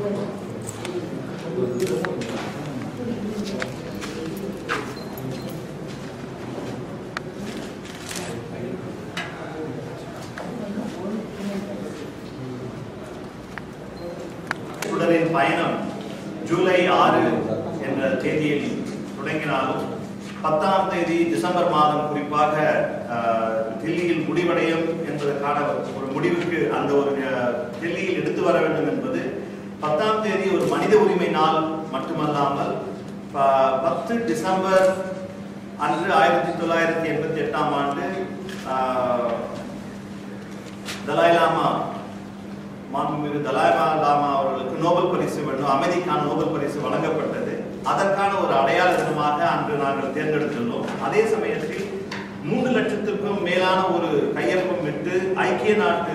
சுடரின் பயணம் ஜூலை 6 என்ற தேதியில் தொடங்கினாலும் 10ஆம் தேதி டிசம்பர் மாதம் குறிப்பாக டெல்லியில் முடிவடையும் என்பதற்கான ஒரு முடிவுக்கு அந்த ஒரு டெல்லியில் எடுத்து வர வேண்டும் என்பது 10ஆம் தேதி ஒரு மனித உரிமை நாள் மட்டுமல்லாமல் 10 டிசம்பர் அன்று 1988ஆம் ஆண்டு தலாய் லாமா மாண்புமிகு தலாய் லாமா அவர்களுக்கு நோபல் பரிசு அமைதிக்கான நோபல் பரிசு வழங்கப்பட்டது. அதற்கான ஒரு அடையாள தினமாக அன்று நாங்கள் தேர்ந்தெடுத்துள்ளோம். அதே சமயத்தில் 3 லட்சத்திற்கும் மேலான ஒரு கையொப்பம் விட்டு ஐக்கிய நாட்டு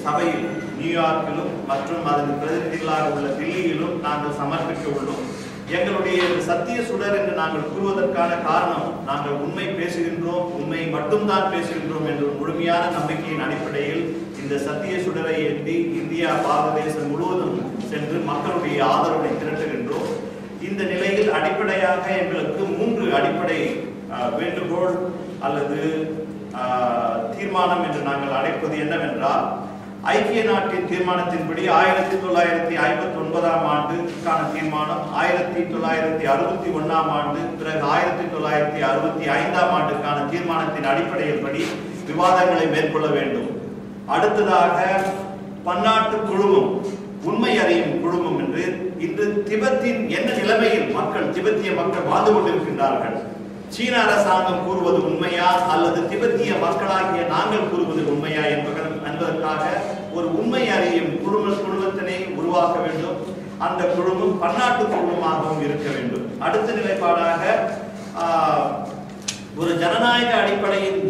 சபையில் நியூயார்க்கிலும் மற்றும் அதன் பிரதிநிதிகளாக உள்ள தில்லியிலும் நாங்கள் சமர்ப்பிக்க உள்ளோம். எங்களுடைய சத்திய சுடர் என்று நாங்கள் கூறுவதற்கான காரணம், நாங்கள் உண்மை பேசுகின்றோம், உண்மை மட்டும்தான் பேசுகின்றோம் என்ற முழுமையான நம்பிக்கையின் அடிப்படையில் இந்த சத்திய சுடரை ஏந்தி இந்தியா பாரத தேசம் முழுவதும் சென்று மக்களுடைய ஆதரவை திரட்டுகின்றோம். இந்த நிலையில் அடிப்படையாக எங்களுக்கு 3 அடிப்படை வேண்டுகோள் அல்லது தீர்மானம் என்று நாங்கள் அழைப்பது என்னவென்றால், ஐக்கிய நாட்டின் தீர்மானத்தின்படி 1959ஆம் ஆண்டுக்கான தீர்மானம், 1961ஆம் ஆண்டு, பிறகு 1965ஆம் ஆண்டுக்கான தீர்மானத்தின் அடிப்படையில் படி விவாதங்களை மேற்கொள்ள வேண்டும். அடுத்ததாக பன்னாட்டு குழுமம், உண்மை அறியும் குழுமம் என்று இன்று திபெத்தின் என்ன நிலைமையில் திபெத்திய மக்கள் வாழ்ந்து கொண்டிருக்கின்றார்கள், சீன அரசாங்கம் கூறுவது உண்மையா அல்லது திபெத்திய மக்களாகிய நாங்கள் கூறுவது உண்மையா என்பதற்காக ஒரு உண்மை அறியும் குழுமத்தினை உருவாக்க வேண்டும். அந்த குழுமம் பன்னாட்டு குழுமமாகவும் இருக்க வேண்டும். அடுத்த நிலைப்பாடாக ஒரு ஜனநாயக அடிப்படையின்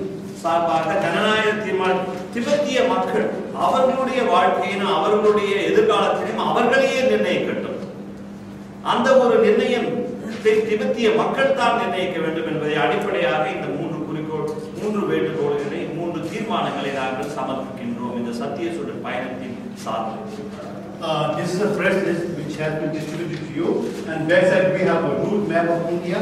சார்பாக ஜனநாயக தீர்மானம், திபெத்திய மக்கள் அவர்களுடைய வாழ்க்கையினும் அவர்களுடைய எதிர்காலத்தினையும் அவர்களையே நிர்ணயிக்கட்டும். அந்த ஒரு நிர்ணயம் திபெத்திய மக்கள் தான் நிர்ணயிக்க வேண்டும் என்பதை அடிப்படையாக இந்த 3 வேண்டுகோள்களை 3 தீர்மானங்களை நாங்கள் சமர்ப்பிக்கின்றோம் இந்த சத்திய சுடர் பயணத்தின் சார்பில். This is a press list which has been distributed to you, and backside we have a route map of India.